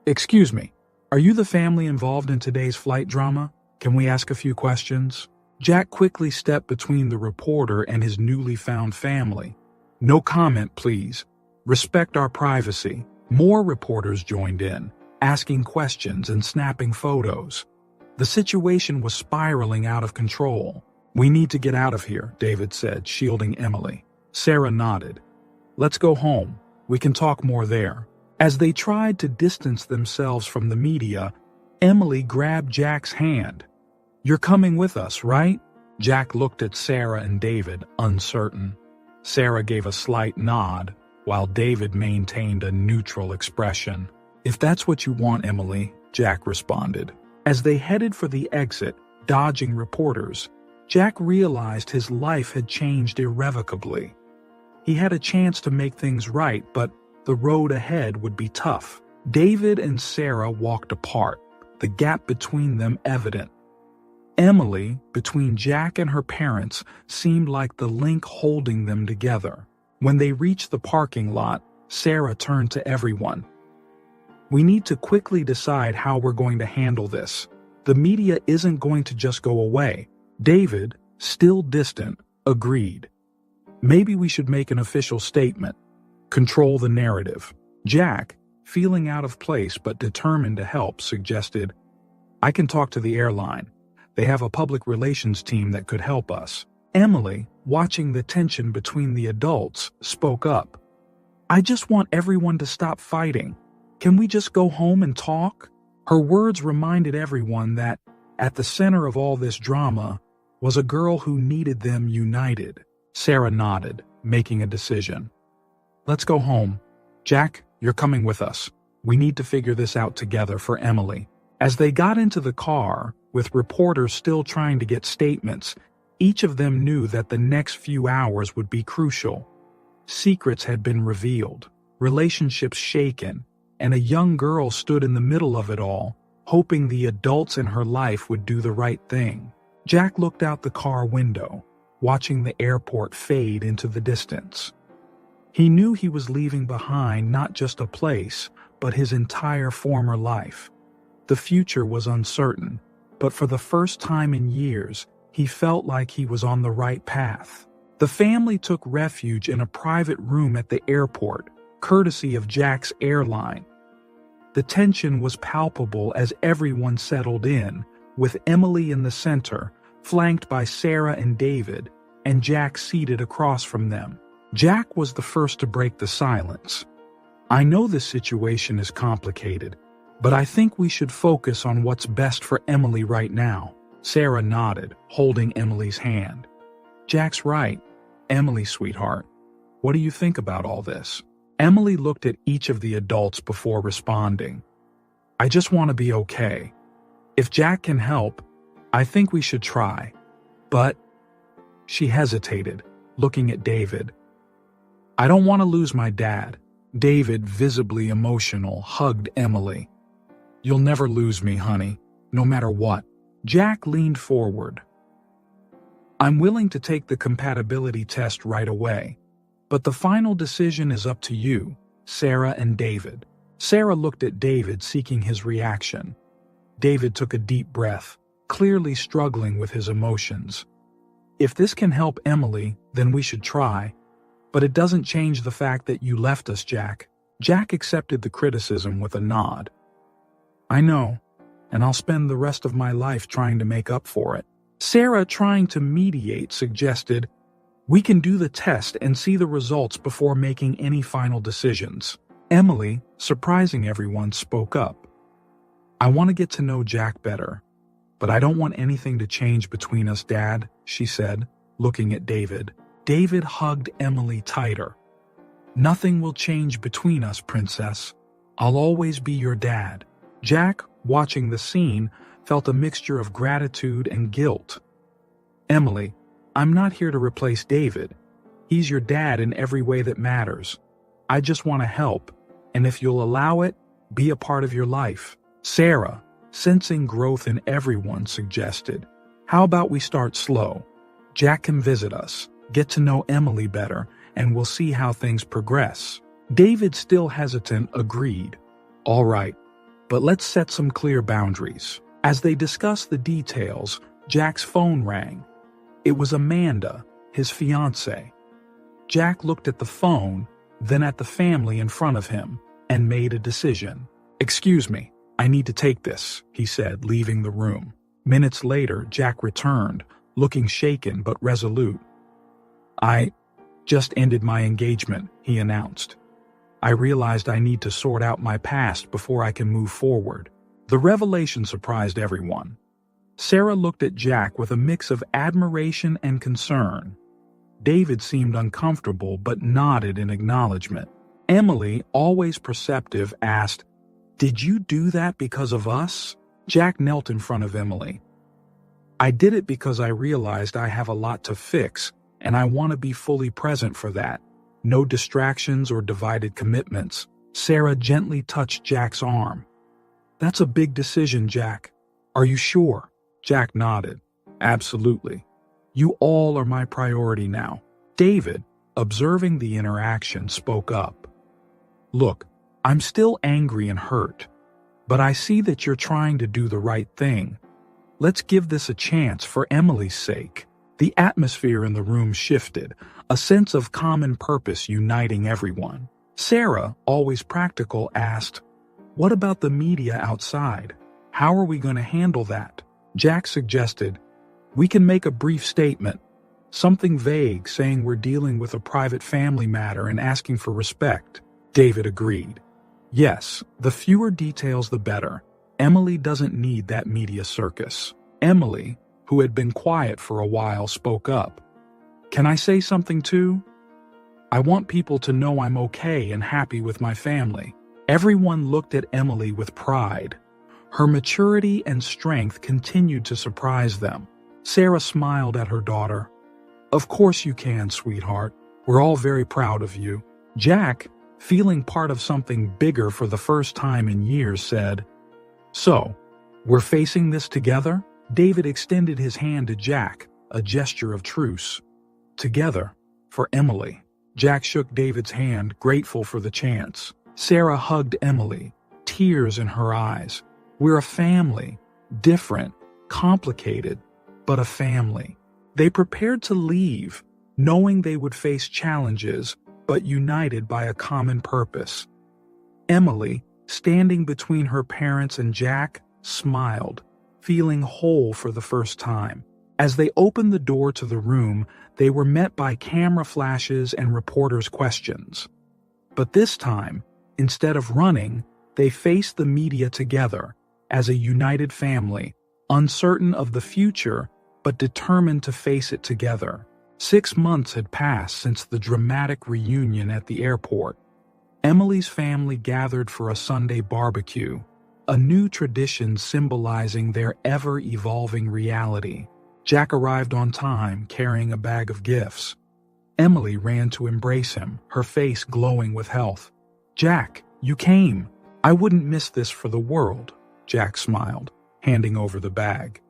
Speaker 1: Excuse me, are you the family involved in today's flight drama? Can we ask a few questions? Jack quickly stepped between the reporter and his newly found family. No comment, please. Respect our privacy. More reporters joined in, asking questions and snapping photos. The situation was spiraling out of control. We need to get out of here, David said, shielding Emily. Sarah nodded. Let's go home. We can talk more there. As they tried to distance themselves from the media, Emily grabbed Jack's hand. You're coming with us, right? Jack looked at Sarah and David, uncertain. Sarah gave a slight nod. while David maintained a neutral expression. "If that's what you want, Emily," Jack responded. As they headed for the exit, dodging reporters, Jack realized his life had changed irrevocably. He had a chance to make things right, but the road ahead would be tough. David and Sarah walked apart, the gap between them evident. Emily, between Jack and her parents, seemed like the link holding them together. When they reached the parking lot, Sarah turned to everyone. "We need to quickly decide how we're going to handle this. The media isn't going to just go away." David, still distant, agreed. "Maybe we should make an official statement. Control the narrative." Jack, feeling out of place but determined to help, suggested, "I can talk to the airline. They have a public relations team that could help us." Emily, watching the tension between the adults, spoke up. "I just want everyone to stop fighting. Can we just go home and talk?" Her words reminded everyone that, at the center of all this drama, was a girl who needed them united. Sarah nodded, making a decision. "Let's go home. Jack, you're coming with us. We need to figure this out together for Emily." As they got into the car, with reporters still trying to get statements, each of them knew that the next few hours would be crucial. Secrets had been revealed, relationships shaken, and a young girl stood in the middle of it all, hoping the adults in her life would do the right thing. Jack looked out the car window, watching the airport fade into the distance. He knew he was leaving behind not just a place, but his entire former life. The future was uncertain, but for the first time in years, he felt like he was on the right path. The family took refuge in a private room at the airport, courtesy of Jack's airline. The tension was palpable as everyone settled in, with Emily in the center, flanked by Sarah and David, and Jack seated across from them. Jack was the first to break the silence. "I know this situation is complicated, but I think we should focus on what's best for Emily right now." Sarah nodded, holding Emily's hand. "Jack's right. Emily, sweetheart, what do you think about all this?" Emily looked at each of the adults before responding. "I just want to be okay. If Jack can help, I think we should try. But..." She hesitated, looking at David. "I don't want to lose my dad." David, visibly emotional, hugged Emily. "You'll never lose me, honey, no matter what." Jack leaned forward. "I'm willing to take the compatibility test right away, but the final decision is up to you, Sarah and David." Sarah looked at David, seeking his reaction. David took a deep breath, clearly struggling with his emotions. "If this can help Emily, then we should try. But it doesn't change the fact that you left us, Jack." Jack accepted the criticism with a nod. "I know, and I'll spend the rest of my life trying to make up for it." Sarah, trying to mediate, suggested, "We can do the test and see the results before making any final decisions." Emily, surprising everyone, spoke up. "I want to get to know Jack better, but I don't want anything to change between us, Dad," she said, looking at David. David hugged Emily tighter. "Nothing will change between us, Princess. I'll always be your dad." Jack, watching the scene, felt a mixture of gratitude and guilt. "Emily, I'm not here to replace David. He's your dad in every way that matters. I just want to help, and if you'll allow it, be a part of your life." Sarah, sensing growth in everyone, suggested, "How about we start slow? Jack can visit us, get to know Emily better, and we'll see how things progress." David, still hesitant, agreed. "All right, but let's set some clear boundaries." As they discussed the details, Jack's phone rang. It was Amanda, his fiancée. Jack looked at the phone, then at the family in front of him, and made a decision. "Excuse me, I need to take this," he said, leaving the room. Minutes later, Jack returned, looking shaken but resolute. "I just ended my engagement," he announced. "I realized I need to sort out my past before I can move forward." The revelation surprised everyone. Sarah looked at Jack with a mix of admiration and concern. David seemed uncomfortable but nodded in acknowledgement. Emily, always perceptive, asked, "Did you do that because of us?" Jack knelt in front of Emily. "I did it because I realized I have a lot to fix, and I want to be fully present for that. No distractions or divided commitments." Sarah gently touched Jack's arm. "That's a big decision, Jack. Are you sure?" Jack nodded. "Absolutely. You all are my priority now." David, observing the interaction, spoke up. "Look, I'm still angry and hurt, but I see that you're trying to do the right thing. Let's give this a chance for Emily's sake." The atmosphere in the room shifted, a sense of common purpose uniting everyone. Sarah, always practical, asked, "What about the media outside? How are we going to handle that?" Jack suggested, "We can make a brief statement, something vague saying we're dealing with a private family matter and asking for respect." David agreed. "Yes, the fewer details the better. Emily doesn't need that media circus." Emily, who had been quiet for a while, spoke up. "Can I say something too? I want people to know I'm okay and happy with my family." Everyone looked at Emily with pride. Her maturity and strength continued to surprise them. Sarah smiled at her daughter. "Of course you can, sweetheart. We're all very proud of you." Jack, feeling part of something bigger for the first time in years, said, "So, we're facing this together?" David extended his hand to Jack, a gesture of truce. "Together, for Emily." Jack shook David's hand, grateful for the chance. Sarah hugged Emily, tears in her eyes. "We're a family, different, complicated, but a family." They prepared to leave, knowing they would face challenges, but united by a common purpose. Emily, standing between her parents and Jack, smiled, feeling whole for the first time. As they opened the door to the room, they were met by camera flashes and reporters' questions. But this time, instead of running, they faced the media together, as a united family, uncertain of the future, but determined to face it together. 6 months had passed since the dramatic reunion at the airport. Emily's family gathered for a Sunday barbecue, a new tradition symbolizing their ever-evolving reality. Jack arrived on time, carrying a bag of gifts. Emily ran to embrace him, her face glowing with health. "Jack, you came. I wouldn't miss this for the world." Jack smiled, handing over the bag.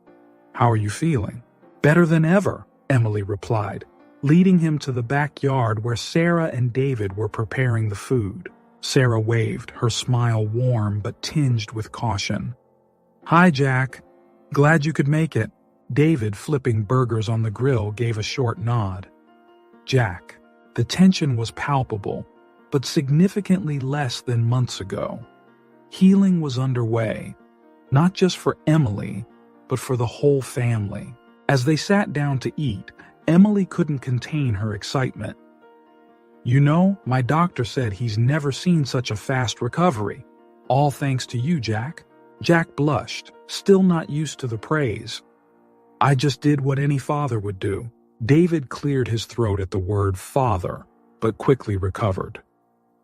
Speaker 1: "How are you feeling?" "Better than ever," Emily replied, leading him to the backyard where Sarah and David were preparing the food. Sarah waved, her smile warm but tinged with caution. "Hi, Jack. Glad you could make it." David, flipping burgers on the grill, gave a short nod. Jack. The tension was palpable, but significantly less than months ago. Healing was underway, not just for Emily, but for the whole family. As they sat down to eat, Emily couldn't contain her excitement. "You know, my doctor said he's never seen such a fast recovery. All thanks to you, Jack." Jack blushed, still not used to the praise. "I just did what any father would do." David cleared his throat at the word father, but quickly recovered.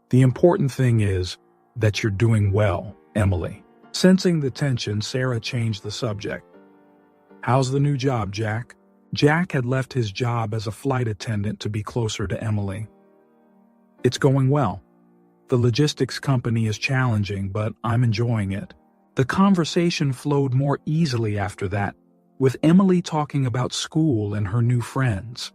Speaker 1: "The important thing is that you're doing well, Emily." Sensing the tension, Sarah changed the subject. "How's the new job, Jack?" Jack had left his job as a flight attendant to be closer to Emily. "It's going well. The logistics company is challenging, but I'm enjoying it." The conversation flowed more easily after that, with Emily talking about school and her new friends.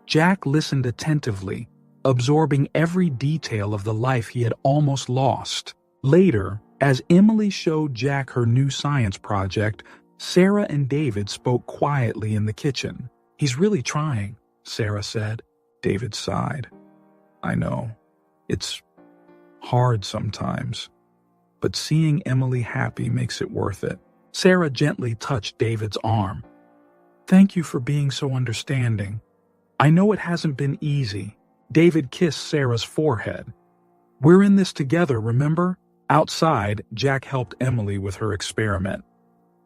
Speaker 1: Jack listened attentively, absorbing every detail of the life he had almost lost. Later, as Emily showed Jack her new science project, Sarah and David spoke quietly in the kitchen. "He's really trying," Sarah said. David sighed. "I know. It's hard sometimes, but seeing Emily happy makes it worth it." Sarah gently touched David's arm. "Thank you for being so understanding. I know it hasn't been easy." David kissed Sarah's forehead. "We're in this together, remember?" Outside, Jack helped Emily with her experiment.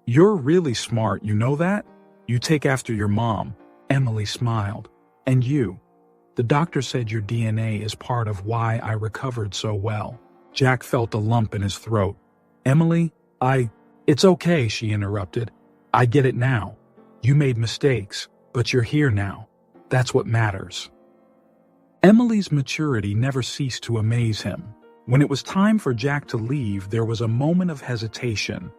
Speaker 1: "You're really smart, you know that? You take after your mom." Emily smiled. And you. The doctor said your DNA is part of why I recovered so well. Jack felt a lump in his throat. Emily, It's okay, she interrupted. I get it now. You made mistakes, but you're here now. That's what matters. Emily's maturity never ceased to amaze him. When it was time for Jack to leave, there was a moment of hesitation.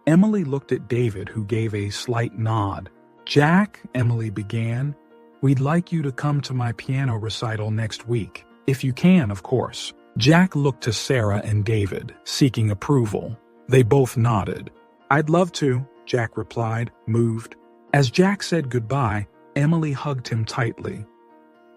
Speaker 1: Emily looked at David, who gave a slight nod. Jack, Emily began, we'd like you to come to my piano recital next week. If you can, of course. Jack looked to Sarah and David, seeking approval. They both nodded. I'd love to, Jack replied, moved. As Jack said goodbye, Emily hugged him tightly.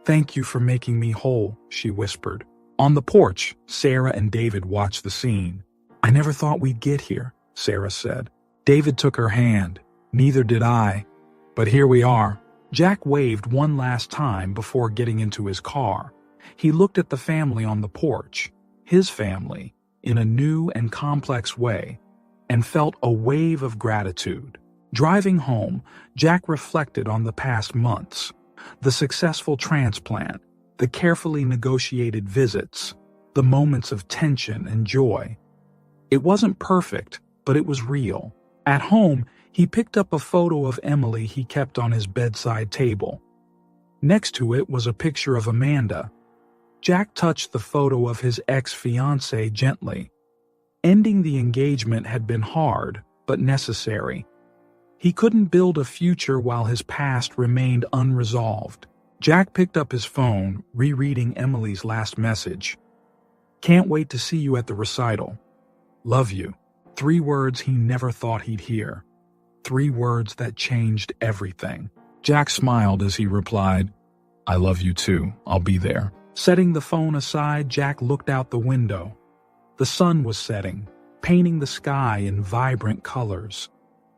Speaker 1: Thank you for making me whole, she whispered. On the porch, Sarah and David watched the scene. I never thought we'd get here, Sarah said. David took her hand. Neither did I. But here we are. Jack waved one last time before getting into his car. He looked at the family on the porch, his family, in a new and complex way, and felt a wave of gratitude. Driving home, Jack reflected on the past months. The successful transplant, the carefully negotiated visits, the moments of tension and joy. It wasn't perfect, but it was real. At home, he picked up a photo of Emily he kept on his bedside table. Next to it was a picture of Amanda. Jack touched the photo of his ex-fiancée gently. Ending the engagement had been hard, but necessary. He couldn't build a future while his past remained unresolved. Jack picked up his phone, rereading Emily's last message. Can't wait to see you at the recital. Love you. 3 words he never thought he'd hear. 3 words that changed everything. Jack smiled as he replied, I love you too. I'll be there. Setting the phone aside, Jack looked out the window. The sun was setting, painting the sky in vibrant colors.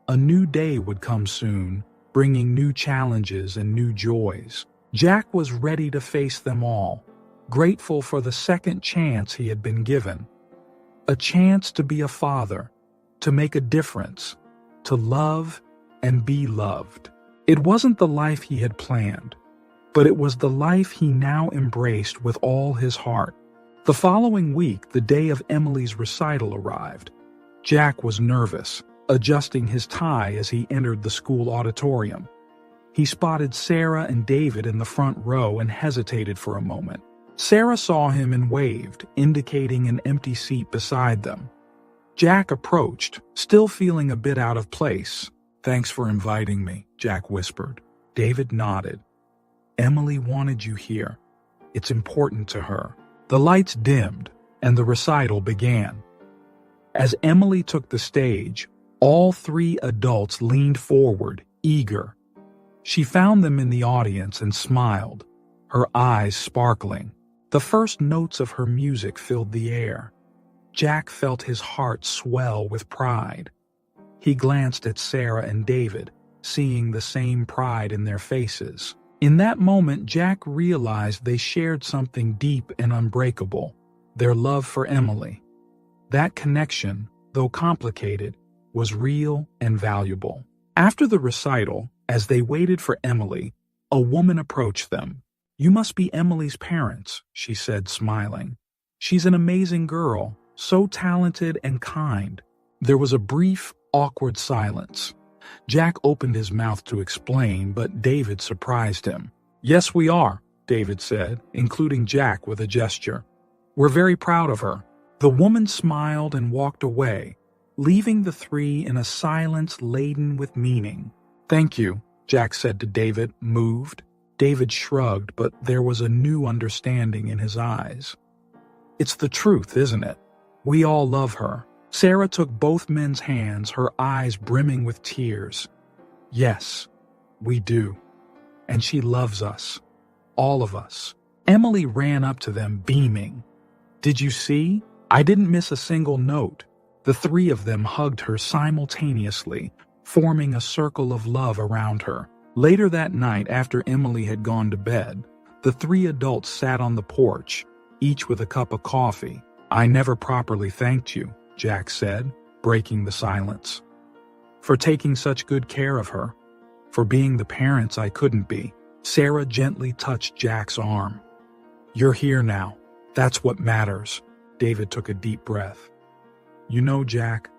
Speaker 1: A new day would come soon, bringing new challenges and new joys. Jack was ready to face them all, grateful for the second chance he had been given. A chance to be a father, to make a difference, to love and be loved. It wasn't the life he had planned, but it was the life he now embraced with all his heart. The following week, the day of Emily's recital arrived. Jack was nervous, adjusting his tie as he entered the school auditorium. He spotted Sarah and David in the front row and hesitated for a moment. Sarah saw him and waved, indicating an empty seat beside them. Jack approached, still feeling a bit out of place. Thanks for inviting me, Jack whispered. David nodded. Emily wanted you here. It's important to her. The lights dimmed, and the recital began. As Emily took the stage, all 3 adults leaned forward, eager. She found them in the audience and smiled, her eyes sparkling. The first notes of her music filled the air. Jack felt his heart swell with pride. He glanced at Sarah and David, seeing the same pride in their faces. In that moment, Jack realized they shared something deep and unbreakable, their love for Emily. That connection, though complicated, was real and valuable. After the recital, as they waited for Emily, a woman approached them. You must be Emily's parents, she said, smiling. She's an amazing girl, so talented and kind. There was a brief, awkward silence. Jack opened his mouth to explain, but David surprised him. Yes, we are, David said, including Jack with a gesture. We're very proud of her. The woman smiled and walked away, leaving the 3 in a silence laden with meaning. Thank you, Jack said to David, moved. David shrugged, but there was a new understanding in his eyes. It's the truth, isn't it? We all love her. Sarah took both men's hands, her eyes brimming with tears. Yes, we do. And she loves us. All of us. Emily ran up to them, beaming. Did you see? I didn't miss a single note. The 3 of them hugged her simultaneously, forming a circle of love around her. Later that night, after Emily had gone to bed, the 3 adults sat on the porch, each with a cup of coffee. I never properly thanked you, Jack said, breaking the silence. For taking such good care of her. For being the parents I couldn't be. Sarah gently touched Jack's arm. "You're here now. That's what matters." David took a deep breath. "You know, Jack,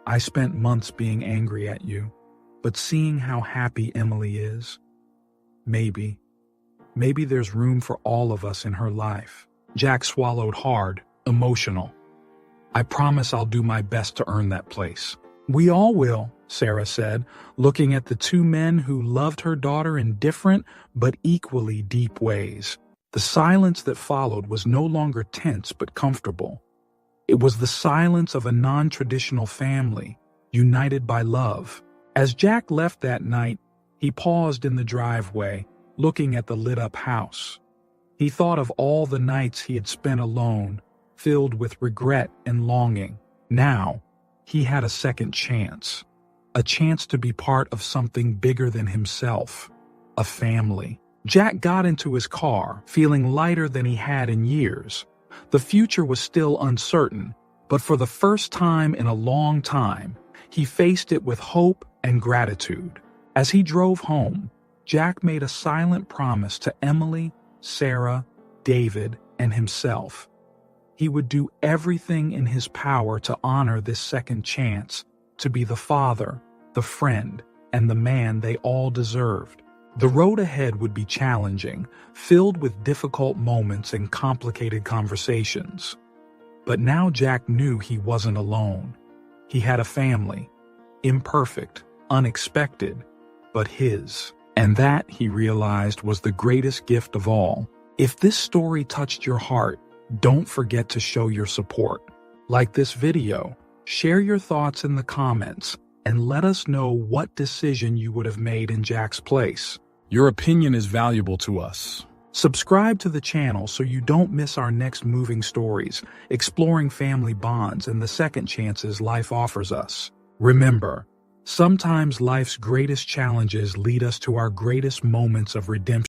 Speaker 1: I spent months being angry at you, but seeing how happy Emily is, maybe there's room for all of us in her life." Jack swallowed hard, emotional. "I promise I'll do my best to earn that place." "We all will," Sarah said, looking at the two men who loved her daughter in different but equally deep ways. The silence that followed was no longer tense but comfortable. It was the silence of a non-traditional family, united by love. As Jack left that night, he paused in the driveway, looking at the lit-up house. He thought of all the nights he had spent alone, filled with regret and longing. Now, he had a second chance. A chance to be part of something bigger than himself. A family. Jack got into his car, feeling lighter than he had in years. The future was still uncertain, but for the first time in a long time, he faced it with hope and gratitude. As he drove home, Jack made a silent promise to Emily, Sarah, David, and himself. He would do everything in his power to honor this second chance, to be the father, the friend, and the man they all deserved. The road ahead would be challenging, filled with difficult moments and complicated conversations. But now Jack knew he wasn't alone. He had a family, imperfect, unexpected, but his. And that, he realized, was the greatest gift of all. If this story touched your heart, don't forget to show your support. Like this video, share your thoughts in the comments, and let us know what decision you would have made in Jack's place. Your opinion is valuable to us. Subscribe to the channel so you don't miss our next moving stories, exploring family bonds and the second chances life offers us. Remember, sometimes life's greatest challenges lead us to our greatest moments of redemption.